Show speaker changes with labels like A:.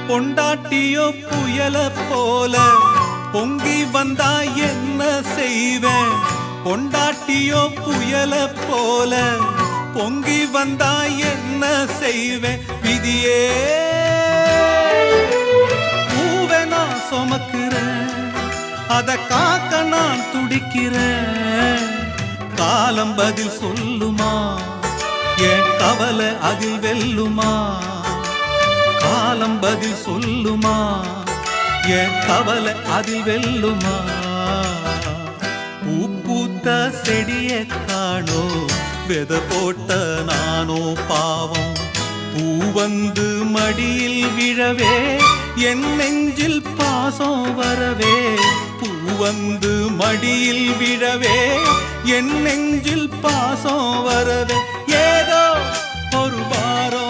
A: பொண்டாட்டியோ புயல போல பொங்கி வந்தா என்ன செய்வேன்? பொண்டாட்டியோ புயல போல பொங்கி வந்தா என்ன செய்வேன்? விதியே பூவை நான் சுமக்கிறேன், அத காக்க நான் துடிக்கிறேன். காலம் பதில் சொல்லுமா? என் கவலை அதில் வெல்லுமா? காலம் பதில் சொல்லுமா? என் கவலை அதில் வெல்லுமா? பூ பூத்த செடிய காணோ, வெத போட்ட நானோ பாவம். பூ வந்து மடியில் விழவே என் நெஞ்சில் பாசம் வரவே. பூ வந்து மடியில் விழவே என் நெஞ்சில் பாசம் வரவே. ஏதோ ஒரு வாரம்